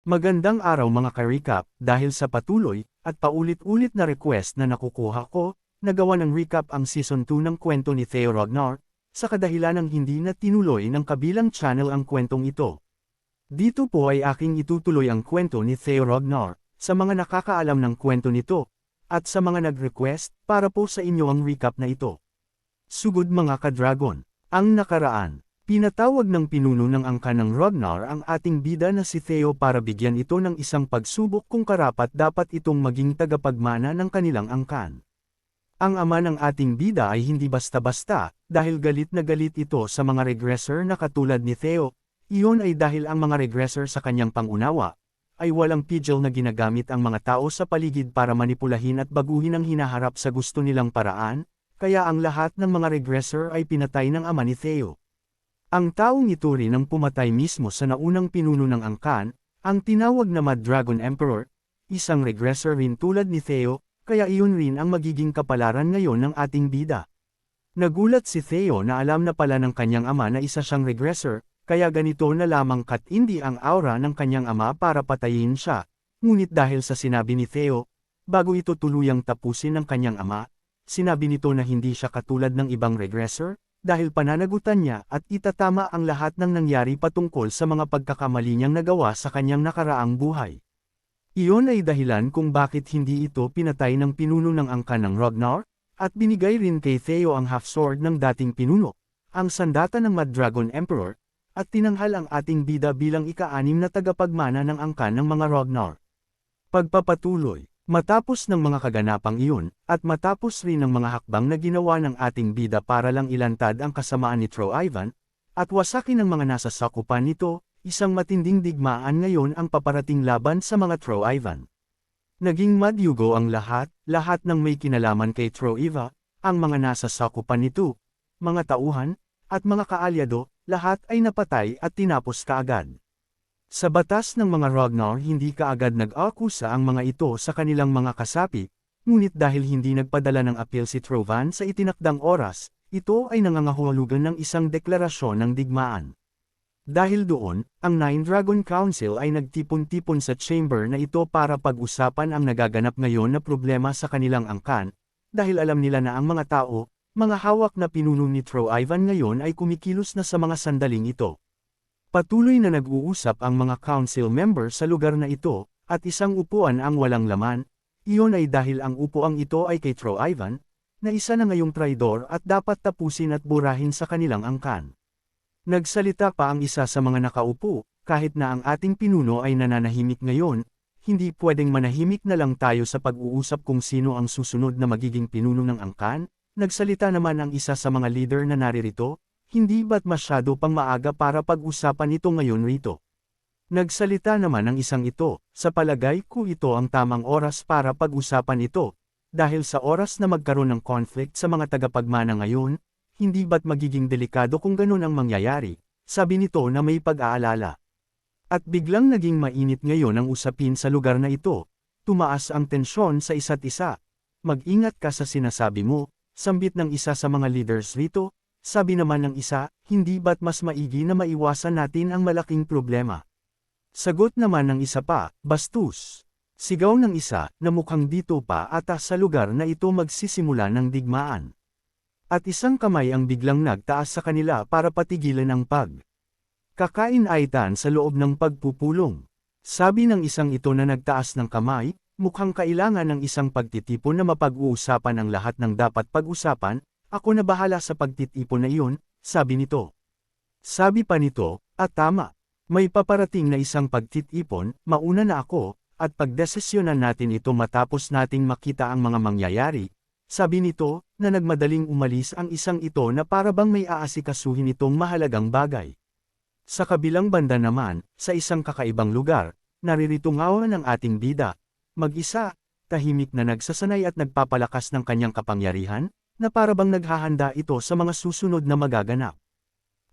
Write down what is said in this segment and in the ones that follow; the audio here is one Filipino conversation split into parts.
Magandang araw mga ka-recap, dahil sa patuloy, at paulit-ulit na request na nakukuha ko, nagawa ng recap ang Season 2 ng kwento ni Theo Ragnar, sa kadahilanang hindi na tinuloy ng kabilang channel ang kwentong ito. Dito po ay aking itutuloy ang kwento ni Theo Ragnar, sa mga nakakaalam ng kwento nito, at sa mga nag-request, para po sa inyo ang recap na ito. Sugod mga ka-dragon, ang nakaraan. Pinatawag ng pinuno ng angkan ng Ragnar ang ating bida na si Theo para bigyan ito ng isang pagsubok kung karapat dapat itong maging tagapagmana ng kanilang angkan. Ang ama ng ating bida ay hindi basta-basta, dahil galit na galit ito sa mga regressor na katulad ni Theo. Iyon ay dahil ang mga regressor sa kanyang pangunawa, ay walang pidgel na ginagamit ang mga tao sa paligid para manipulahin at baguhin ang hinaharap sa gusto nilang paraan, kaya ang lahat ng mga regressor ay pinatay ng ama ni Theo. Ang taong ito rin ang pumatay mismo sa naunang pinuno ng angkan, ang tinawag na Mad Dragon Emperor, isang regressor rin tulad ni Theo, kaya iyon rin ang magiging kapalaran ngayon ng ating bida. Nagulat si Theo na alam na pala ng kanyang ama na isa siyang regressor, kaya ganito na lamang katindi ang aura ng kanyang ama para patayin siya, ngunit dahil sa sinabi ni Theo, bago ito tuluyang tapusin ng kanyang ama, sinabi nito na hindi siya katulad ng ibang regressor, dahil pananagutan niya at itatama ang lahat ng nangyari patungkol sa mga pagkakamali niyang nagawa sa kanyang nakaraang buhay. Iyon ay dahilan kung bakit hindi ito pinatay ng pinuno ng angkan ng Ragnar, at binigay rin kay Theo ang half-sword ng dating pinuno, ang sandata ng Mad Dragon Emperor, at tinanghal ang ating bida bilang ika-6 na tagapagmana ng angkan ng mga Ragnar. Pagpapatuloy. Matapos ng mga kaganapang iyon, at matapos rin ng mga hakbang na ginawa ng ating bida para lang ilantad ang kasamaan ni Troivan, at wasakin ng mga nasa sakupan nito, isang matinding digmaan ngayon ang paparating laban sa mga Troivan. Naging madyugo ang lahat ng may kinalaman kay Troiva, ang mga nasa sakupan nito, mga tauhan, at mga kaalyado, lahat ay napatay at tinapos kaagad. Sa batas ng mga Ragnar hindi kaagad nag-akusa ang mga ito sa kanilang mga kasapi, ngunit dahil hindi nagpadala ng appeal si Trovan sa itinakdang oras, ito ay nangangahulugan ng isang deklarasyon ng digmaan. Dahil doon, ang Nine Dragon Council ay nagtipon-tipon sa chamber na ito para pag-usapan ang nagaganap ngayon na problema sa kanilang angkan, dahil alam nila na ang mga tao, mga hawak na pinuno ni Troivan ngayon ay kumikilos na sa mga sandaling ito. Patuloy na nag-uusap ang mga council member sa lugar na ito, at isang upuan ang walang laman, iyon ay dahil ang upuang ito ay kay Troivan, na isa na ngayong traidor at dapat tapusin at burahin sa kanilang angkan. Nagsalita pa ang isa sa mga nakaupo, kahit na ang ating pinuno ay nananahimik ngayon, hindi pwedeng manahimik na lang tayo sa pag-uusap kung sino ang susunod na magiging pinuno ng angkan. Nagsalita naman ang isa sa mga leader na naririto, hindi ba't masyado pang maaga para pag-usapan ito ngayon rito? Nagsalita naman ang isang ito, sa palagay ko ito ang tamang oras para pag-usapan ito, dahil sa oras na magkaroon ng conflict sa mga tagapagmana ngayon, hindi ba't magiging delikado kung ganun ang mangyayari, sabi nito na may pag-aalala. At biglang naging mainit ngayon ang usapin sa lugar na ito, tumaas ang tensyon sa isa't isa. Mag-ingat ka sa sinasabi mo, sambit ng isa sa mga leaders rito. Sabi naman ng isa, hindi ba't mas maigi na maiwasan natin ang malaking problema? Sagot naman ng isa pa, bastos. Sigaw ng isa, na mukhang dito pa ata sa lugar na ito magsisimula ng digmaan. At isang kamay ang biglang nagtaas sa kanila para patigilan ang kakainaitan sa loob ng pagpupulong. Sabi ng isang ito na nagtaas ng kamay, mukhang kailangan ng isang pagtitipon na mapag-uusapan ang lahat ng dapat pag-usapan. Ako na bahala sa pagtitipon na iyon, sabi nito. Sabi pa nito, at tama, may paparating na isang pagtitipon, mauna na ako, at pagdesisyonan natin ito matapos nating makita ang mga mangyayari. Sabi nito, na nagmadaling umalis ang isang ito na parabang may aasikasuhin itong mahalagang bagay. Sa kabilang banda naman, sa isang kakaibang lugar, naririto ngawan ang ating bida, mag-isa, tahimik na nagsasanay at nagpapalakas ng kanyang kapangyarihan, na parabang naghahanda ito sa mga susunod na magaganap.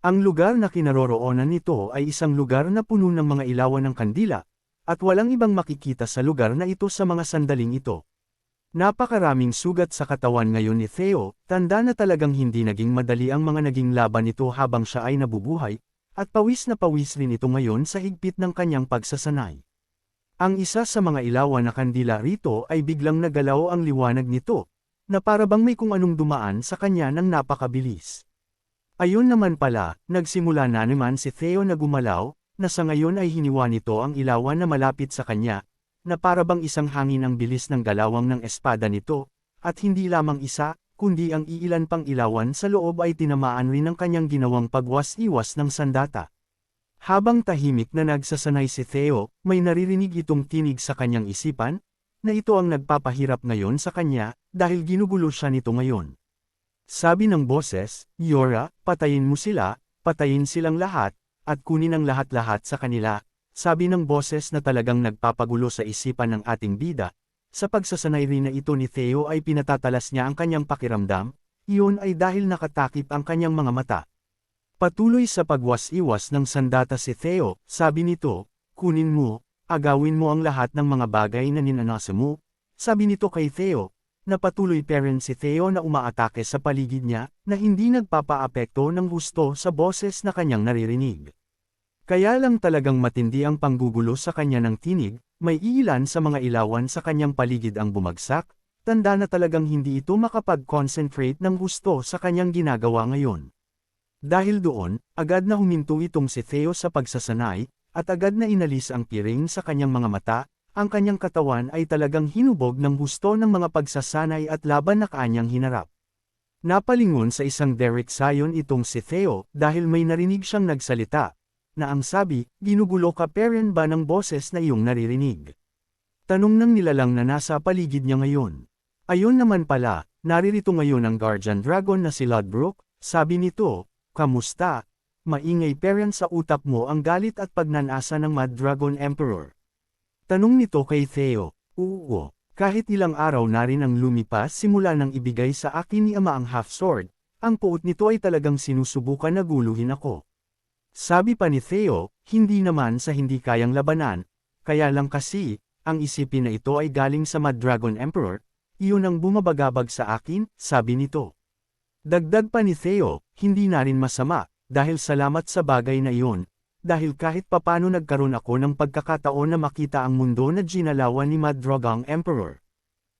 Ang lugar na kinaroroonan nito ay isang lugar na puno ng mga ilawan ng kandila, at walang ibang makikita sa lugar na ito sa mga sandaling ito. Napakaraming sugat sa katawan ngayon ni Theo, tanda na talagang hindi naging madali ang mga naging laban nito habang siya ay nabubuhay, at pawis na pawis rin ito ngayon sa higpit ng kanyang pagsasanay. Ang isa sa mga ilawan na kandila rito ay biglang nagalaw ang liwanag nito, na parabang may kung anong dumaan sa kanya ng napakabilis. Ayun naman pala, nagsimula na naman si Theo na gumalaw, na sa ngayon ay hiniwa nito ang ilawan na malapit sa kanya, na parabang isang hangin ang bilis ng galawang ng espada nito, at hindi lamang isa, kundi ang iilan pang ilawan sa loob ay tinamaan rin ng kanyang ginawang pagwas-iwas ng sandata. Habang tahimik na nagsasanay si Theo, may naririnig itong tinig sa kanyang isipan, na ito ang nagpapahirap ngayon sa kanya, dahil ginugulo siya nito ngayon. Sabi ng boses, Yora, patayin mo sila, patayin silang lahat, at kunin ang lahat-lahat sa kanila. Sabi ng boses na talagang nagpapagulo sa isipan ng ating bida. Sa pagsasanay rin na ito ni Theo ay pinatatalas niya ang kanyang pakiramdam, iyon ay dahil nakatakip ang kanyang mga mata. Patuloy sa pagwas-iwas ng sandata si Theo, sabi nito, kunin mo, agawin mo ang lahat ng mga bagay na ninanasa mo. Sabi nito kay Theo, na patuloy pa rin si Theo na umaatake sa paligid niya, na hindi nagpapaapekto ng husto sa boses na kanyang naririnig. Kaya lang talagang matindi ang panggugulo sa kanya ng tinig, may iilan sa mga ilawan sa kanyang paligid ang bumagsak, tanda na talagang hindi ito makapag-concentrate ng husto sa kanyang ginagawa ngayon. Dahil doon, agad na huminto itong si Theo sa pagsasanay, at agad na inalis ang piring sa kanyang mga mata. Ang kanyang katawan ay talagang hinubog ng husto ng mga pagsasanay at laban na kanyang hinarap. Napalingon sa isang Derek Sion itong si Theo dahil may narinig siyang nagsalita, na ang sabi, ginugulo ka pa rin ba ng boses na iyong naririnig? Tanong ng nilalang na nasa paligid niya ngayon. Ayon naman pala, naririto ngayon ang Guardian Dragon na si Lodbrok, sabi nito, kamusta? Maingay pa rin sa utak mo ang galit at pagnanasa ng Mad Dragon Emperor. Tanong nito kay Theo, oo, kahit ilang araw na rin ang lumipas simula nang ibigay sa akin ni Ama ang half-sword, ang puot nito ay talagang sinusubukan na guluhin ako. Sabi pa ni Theo, hindi naman sa hindi kayang labanan, kaya lang kasi, ang isipin na ito ay galing sa Mad Dragon Emperor, iyon ang bumabagabag sa akin, sabi nito. Dagdag pa ni Theo, hindi na rin masama, dahil salamat sa bagay na iyon. Dahil kahit papano nagkaroon ako ng pagkakataon na makita ang mundo na ginalawan ni Mad Dragon Emperor.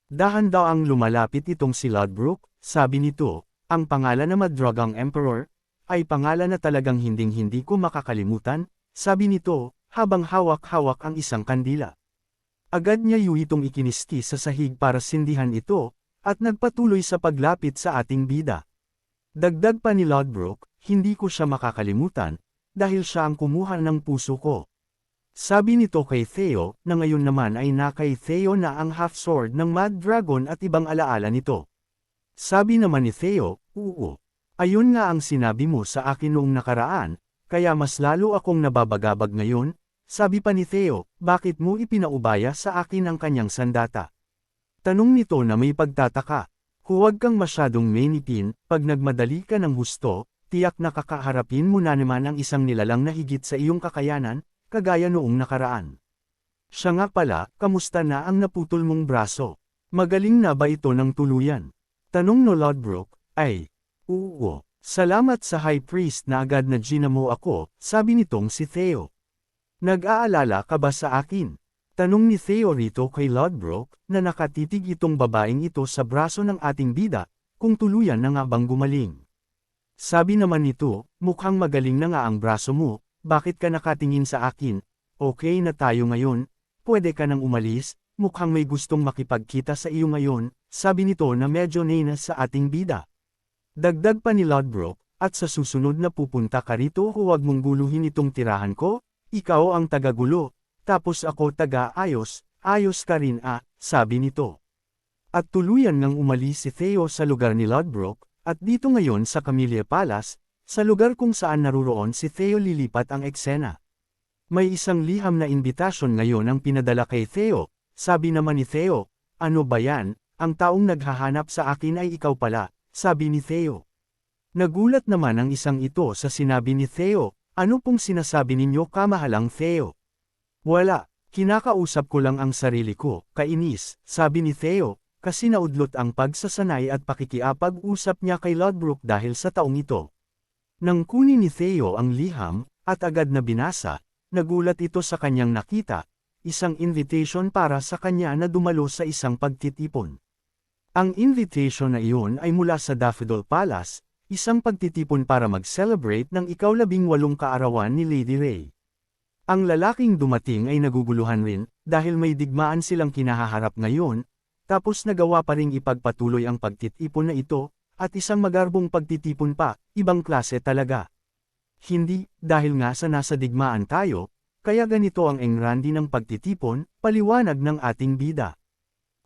Dahan-daang lumalapit itong si Lodbrok, sabi nito, ang pangalan na Mad Dragon Emperor, ay pangalan na talagang hinding-hindi ko makakalimutan, sabi nito, habang hawak-hawak ang isang kandila. Agad niya itong ikiniski sa sahig para sindihan ito, at nagpatuloy sa paglapit sa ating bida. Dagdag pa ni Lodbrok, hindi ko siya makakalimutan, dahil siya ang kumuha ng puso ko. Sabi nito kay Theo, na ngayon naman ay nakay Theo na ang half-sword ng Mad Dragon at ibang alaala nito. Sabi naman ni Theo, oo. Ayun nga ang sinabi mo sa akin noong nakaraan, kaya mas lalo akong nababagabag ngayon. Sabi pa ni Theo, bakit mo ipinaubaya sa akin ang kanyang sandata? Tanong nito na may pagtataka. Huwag kang masyadong mainipin, pag nagmadali ka ng husto, tiyak na kakaharapin mo na naman ang isang nilalang na higit sa iyong kakayanan, kagaya noong nakaraan. Siya nga pala, kamusta na ang naputol mong braso? Magaling na ba ito ng tuluyan? Tanong no Lodbrok, ay, oo, salamat sa High Priest na agad na ginamo ako, sabi nitong si Theo. Nag-aalala ka ba sa akin? Tanong ni Theo rito kay Lodbrok, na nakatitig itong babaeng ito sa braso ng ating bida, kung tuluyan na nga bang gumaling. Sabi naman nito, mukhang magaling na nga ang braso mo, bakit ka nakatingin sa akin? Okay na tayo ngayon, pwede ka nang umalis, mukhang may gustong makipagkita sa iyo ngayon, sabi nito na medyo nainas sa ating bida. Dagdag pa ni Lodbrok, at sa susunod na pupunta ka rito huwag mong guluhin itong tirahan ko, ikaw ang tagagulo, tapos ako taga-ayos, ayos ka rin sabi nito. At tuluyan ngang umalis si Theo sa lugar ni Lodbrok, at dito ngayon sa Camellia Palace, sa lugar kung saan naruroon si Theo lilipat ang eksena. May isang liham na imbitasyon ngayon ang pinadala kay Theo, sabi naman ni Theo, ano ba yan, ang taong naghahanap sa akin ay ikaw pala, sabi ni Theo. Nagulat naman ang isang ito sa sinabi ni Theo, ano pong sinasabi ninyo kamahalang Theo? Wala, kinakausap ko lang ang sarili ko, kainis, sabi ni Theo. Kasi naudlot ang pagsasanay at pakikiapag-usap niya kay Lodbrok dahil sa taong ito. Nang kunin ni Theo ang liham, at agad na binasa, nagulat ito sa kanyang nakita, isang invitation para sa kanya na dumalo sa isang pagtitipon. Ang invitation na iyon ay mula sa Daffodil Palace, isang pagtitipon para mag-celebrate ng ika-18 kaarawan ni Lady Ray. Ang lalaking dumating ay naguguluhan rin, dahil may digmaan silang kinahaharap ngayon, tapos nagawa pa ring ipagpatuloy ang pagtitipon na ito, at isang magarbong pagtitipon pa, ibang klase talaga. Hindi, dahil nga sa nasa digmaan tayo, kaya ganito ang engrandi ng pagtitipon, paliwanag ng ating bida.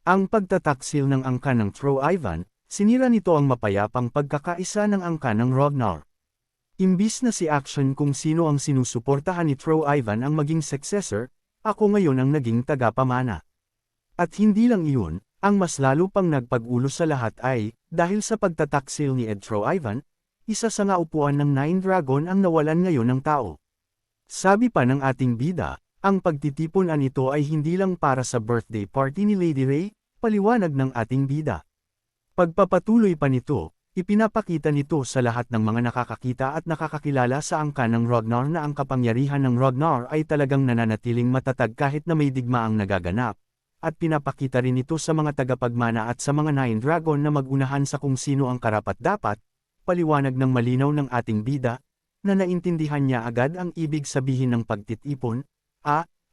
Ang pagtataksil ng angkan ng Tro Ivan, sinira nito ang mapayapang pagkakaisa ng angkan ng Ragnar. Imbis na si Action kung sino ang sinusuportahan ni Tro Ivan ang maging successor, ako ngayon ang naging tagapamana. At hindi lang iyon, ang mas lalo pang nagpag-ulo sa lahat ay, dahil sa pagtataksil ni Tro Ivan, isa sa nga upuan ng Nine Dragon ang nawalan ngayon ng tao. Sabi pa ng ating bida, ang pagtitipunan nito ay hindi lang para sa birthday party ni Lady Ray, paliwanag ng ating bida. Pagpapatuloy pa nito, ipinapakita nito sa lahat ng mga nakakakita at nakakakilala sa angkan ng Ragnar na ang kapangyarihan ng Ragnar ay talagang nananatiling matatag kahit na may digmaang nagaganap, at pinapakita rin ito sa mga tagapagmana at sa mga Nine Dragon na magunahan sa kung sino ang karapat-dapat, paliwanag ng malinaw ng ating bida, na naintindihan niya agad ang ibig sabihin ng pagtitipon.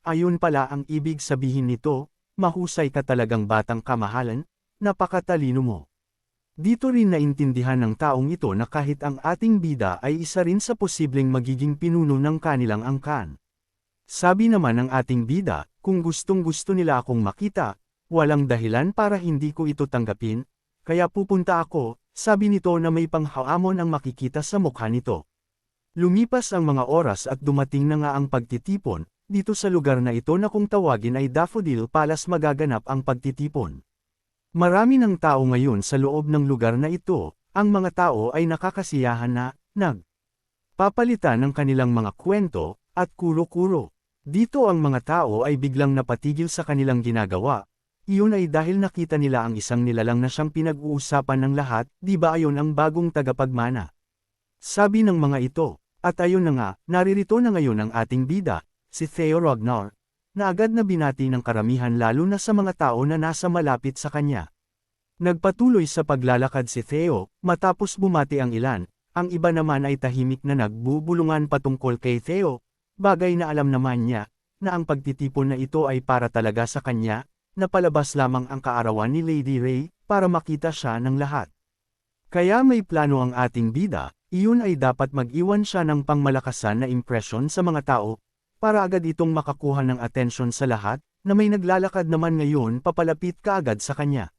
Ayun pala ang ibig sabihin nito, mahusay ka talagang batang kamahalan, napakatalino mo. Dito rin naintindihan ng taong ito na kahit ang ating bida ay isa rin sa posibleng magiging pinuno ng kanilang angkan. Sabi naman ng ating bida, kung gustong-gusto nila akong makita, walang dahilan para hindi ko ito tanggapin, kaya pupunta ako, sabi nito na may panghaamon ang makikita sa mukha nito. Lumipas ang mga oras at dumating na nga ang pagtitipon, dito sa lugar na ito na kung tawagin ay Daffodil Palace magaganap ang pagtitipon. Marami ng tao ngayon sa loob ng lugar na ito, ang mga tao ay nakakasiyahan na, nagpapalitan ng kanilang mga kwento, at kuro-kuro. Dito ang mga tao ay biglang napatigil sa kanilang ginagawa, iyon ay dahil nakita nila ang isang nilalang na siyang pinag-uusapan ng lahat, di ba ayon ang bagong tagapagmana. Sabi ng mga ito, at ayun na nga, naririto na ngayon ang ating bida, si Theo Ragnar, na agad na binati ng karamihan lalo na sa mga tao na nasa malapit sa kanya. Nagpatuloy sa paglalakad si Theo, matapos bumati ang ilan, ang iba naman ay tahimik na nagbubulungan patungkol kay Theo, bagay na alam naman niya, na ang pagtitipon na ito ay para talaga sa kanya, na palabas lamang ang kaarawan ni Lady Ray, para makita siya ng lahat. Kaya may plano ang ating bida, iyon ay dapat mag-iwan siya ng pangmalakasan na impresyon sa mga tao, para agad itong makakuha ng atensyon sa lahat, na may naglalakad naman ngayon papalapit kaagad sa kanya.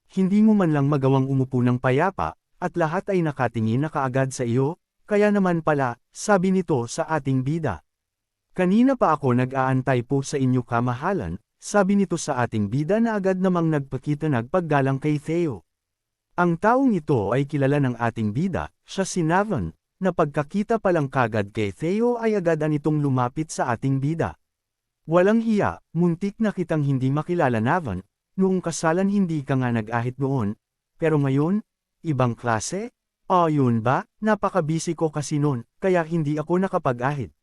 Hindi mo man lang magawang umupo ng payapa, at lahat ay nakatingin na kaagad sa iyo, kaya naman pala, sabi nito sa ating bida. Kanina pa ako nag-aantay po sa inyo kamahalan, sabi nito sa ating bida na agad namang nagpakita nagpaggalang kay Theo. Ang taong ito ay kilala ng ating bida, siya si Navan, na pagkakita palang kagad kay Theo ay agadan itong lumapit sa ating bida. Walang hiya, muntik na kitang hindi makilala Navan, noong kasalan hindi ka nga nag-ahit noon, pero ngayon, ibang klase? Yun ba, napakabisi ko kasi noon, kaya hindi ako nakapag-ahit.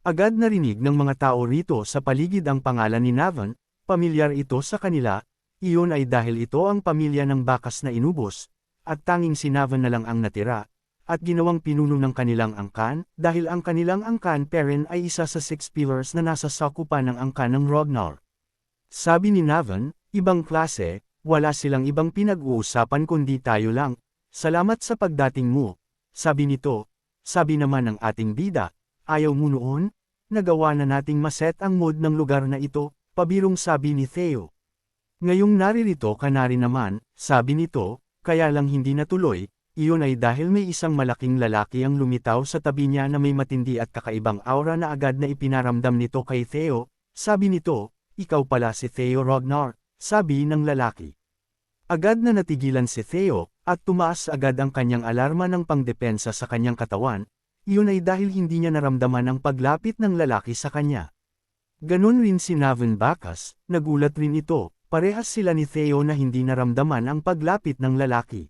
Agad narinig ng mga tao rito sa paligid ang pangalan ni Navan, pamilyar ito sa kanila. Iyon ay dahil ito ang pamilya ng bakas na inubos, at tanging si Navan na lang ang natira, at ginawang pinuno ng kanilang angkan, dahil ang kanilang angkan parent ay isa sa 6 pillars na nasa sakupan ng angkan ng Ragnar. Sabi ni Navan, ibang klase, wala silang ibang pinag-uusapan kundi tayo lang, salamat sa pagdating mo, sabi nito. Sabi naman ng ating bida, ayaw mo noon, nagawa na nating maset ang mood ng lugar na ito, pabirong sabi ni Theo. Ngayong naririto ka na rin naman, sabi nito, kaya lang hindi natuloy, iyon ay dahil may isang malaking lalaki ang lumitaw sa tabi niya na may matindi at kakaibang aura na agad na ipinaramdam nito kay Theo, sabi nito, ikaw pala si Theo Ragnar, sabi ng lalaki. Agad na natigilan si Theo, at tumaas agad ang kanyang alarma ng pangdepensa sa kanyang katawan, iyon ay dahil hindi niya naramdaman ang paglapit ng lalaki sa kanya. Ganon rin si Navan Bacchus, nagulat rin ito. Parehas sila ni Theo na hindi naramdaman ang paglapit ng lalaki.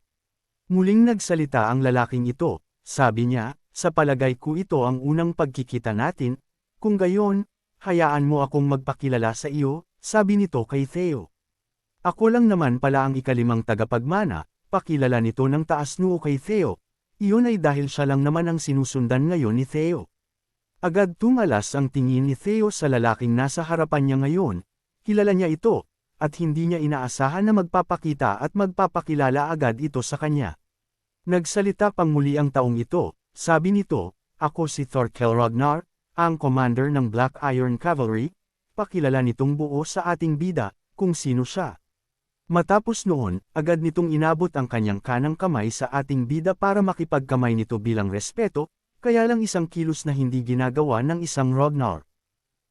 Muling nagsalita ang lalaking ito, sabi niya, sa palagay ko ito ang unang pagkikita natin, kung gayon, hayaan mo akong magpakilala sa iyo, sabi nito kay Theo. Ako lang naman pala ang ikalimang tagapagmana, pakilala nito ng taas noo kay Theo. Iyon ay dahil siya lang naman ang sinusundan ngayon ni Theo. Agad tumalas ang tingin ni Theo sa lalaking nasa harapan niya ngayon. Kilala niya ito, at hindi niya inaasahan na magpapakita at magpapakilala agad ito sa kanya. Nagsalita pang muli ang taong ito, sabi nito, ako si Thorkel Ragnar, ang commander ng Black Iron Cavalry, pakilala nitong buo sa ating bida, kung sino siya. Matapos noon, agad nitong inabot ang kanyang kanang kamay sa ating bida para makipagkamay nito bilang respeto, kaya lang isang kilos na hindi ginagawa ng isang Ragnar.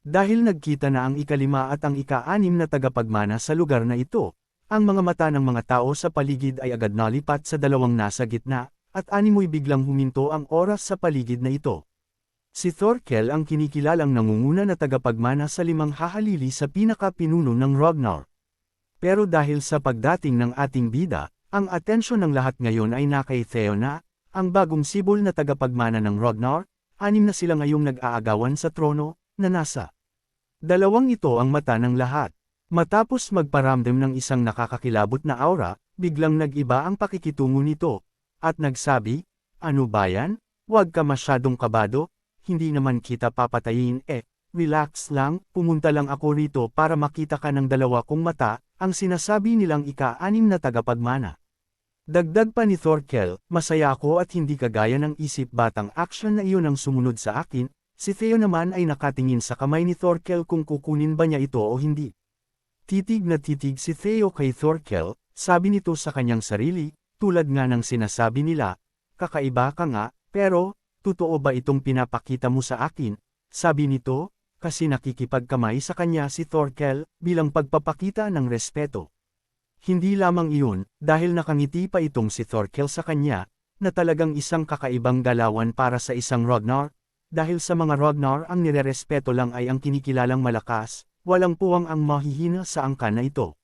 Dahil nagkita na ang ikalima at ang ika-anim na tagapagmana sa lugar na ito, ang mga mata ng mga tao sa paligid ay agad nalipat sa dalawang nasa gitna, at animoy biglang huminto ang oras sa paligid na ito. Si Thorkel ang kinikilalang nangunguna na tagapagmana sa limang hahalili sa pinaka-pinuno ng Ragnar. Pero dahil sa pagdating ng ating bida, ang atensyon ng lahat ngayon ay nakay Theo na, ang bagong sibol na tagapagmana ng Ragnar, 6 na sila ngayong nag-aagawan sa trono, na nasa. Dalawang ito ang mata ng lahat. Matapos magparamdam ng isang nakakakilabot na aura, biglang nag-iba ang pakikitungo nito, at nagsabi, ano ba yan? Huwag ka masyadong kabado, hindi naman kita papatayin relax lang, pumunta lang ako rito para makita ka ng dalawa kong mata, ang sinasabi nilang ika-6 na tagapagmana. Dagdag pa ni Thorkel, masaya ako at hindi kagaya ng isip batang action na iyon ang sumunod sa akin, si Theo naman ay nakatingin sa kamay ni Thorkel kung kukunin ba niya ito o hindi. Titig na titig si Theo kay Thorkel, sabi nito sa kanyang sarili, tulad nga ng sinasabi nila, kakaiba ka nga, pero, totoo ba itong pinapakita mo sa akin? Sabi nito, kasi nakikipagkamay sa kanya si Thorkel, bilang pagpapakita ng respeto. Hindi lamang iyon, dahil nakangiti pa itong si Thorkel sa kanya, na talagang isang kakaibang galawan para sa isang Ragnar, dahil sa mga Ragnar ang nirerespeto lang ay ang kinikilalang malakas, walang puwang ang mahihina sa angkan na ito.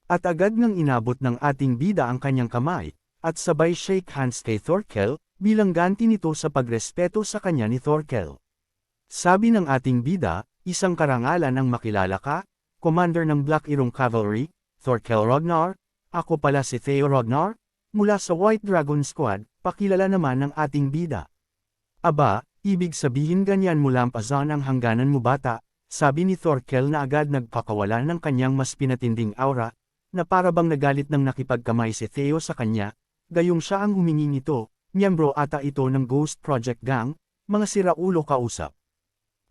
At agad ngang inabot ng ating bida ang kanyang kamay, at sabay shake hands kay Thorkel, bilang ganti nito sa pagrespeto sa kanya ni Thorkel. Sabi ng ating bida, isang karangalan ang makilala ka, commander ng Black Iron Cavalry, Thorkel Ragnar, ako pala si Theo Ragnar, mula sa White Dragon Squad, pakilala naman ng ating bida. Aba, ibig sabihin ganyan mo lampasan ang hangganan mo bata, sabi ni Thorkel na agad nagpakawala ng kanyang mas pinatinding aura, na para bang nagalit ng nakipagkamay si Theo sa kanya, gayong siya ang humingi nito, miyembro ata ito ng Ghost Project Gang, mga siraulo kausap.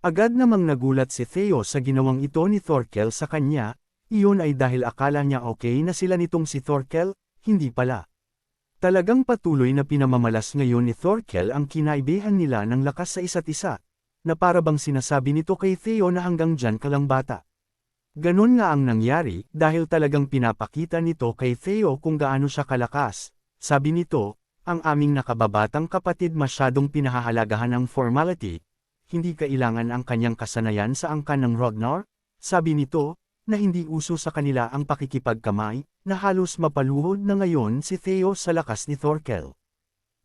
Agad namang nagulat si Theo sa ginawang ito ni Thorkel sa kanya, iyon ay dahil akala niya okay na sila nitong si Thorkel, hindi pala. Talagang patuloy na pinamamalas ngayon ni Thorkel ang kinaibahan nila ng lakas sa isa't isa, na para bang sinasabi nito kay Theo na hanggang dyan ka lang bata. Ganon nga ang nangyari dahil talagang pinapakita nito kay Theo kung gaano siya kalakas. Sabi nito, ang aming nakababatang kapatid masyadong pinahahalagahan ng formality, hindi kailangan ang kanyang kasanayan sa angkan ng Ragnar, sabi nito, na hindi uso sa kanila ang pakikipagkamay, na halos mapaluhod na ngayon si Theo sa lakas ni Thorkel.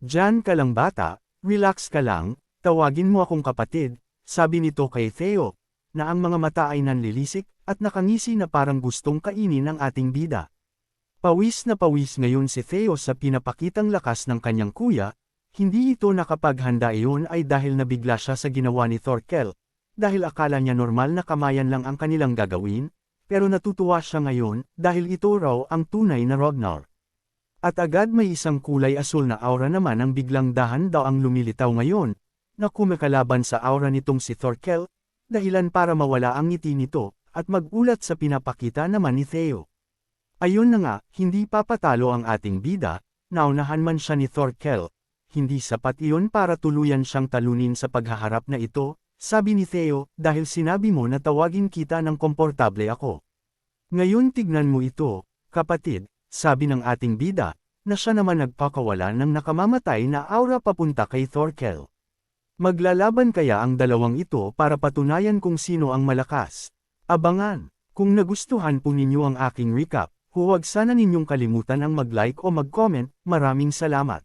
Diyan ka lang bata, relax ka lang, tawagin mo akong kapatid, sabi nito kay Theo, na ang mga mata ay nanlilisik, at nakangisi na parang gustong kainin ng ating bida. Pawis na pawis ngayon si Theo sa pinapakitang lakas ng kanyang kuya, hindi ito nakapaghanda iyon ay dahil nabigla siya sa ginawa ni Thorkel, dahil akala niya normal na kamayan lang ang kanilang gagawin, pero natutuwa siya ngayon dahil ito raw ang tunay na Ragnar. At agad may isang kulay asul na aura naman ang biglang dahan daw ang lumilitaw ngayon, na kumikalaban sa aura nitong si Thorkel, dahilan para mawala ang ngiti nito, at magulat sa pinapakita naman ni Theo. Ayun na nga, hindi papatalo ang ating bida, naunahan man siya ni Thorkel, hindi sapat iyon para tuluyan siyang talunin sa paghaharap na ito, sabi ni Theo, dahil sinabi mo na tawagin kita ng komportable ako. Ngayon tignan mo ito, kapatid, sabi ng ating bida, na siya naman nagpakawala ng nakamamatay na aura papunta kay Thorkel. Maglalaban kaya ang dalawang ito para patunayan kung sino ang malakas? Abangan! Kung nagustuhan po ninyo ang aking recap, huwag sana ninyong kalimutan ang mag-like o mag-comment, maraming salamat.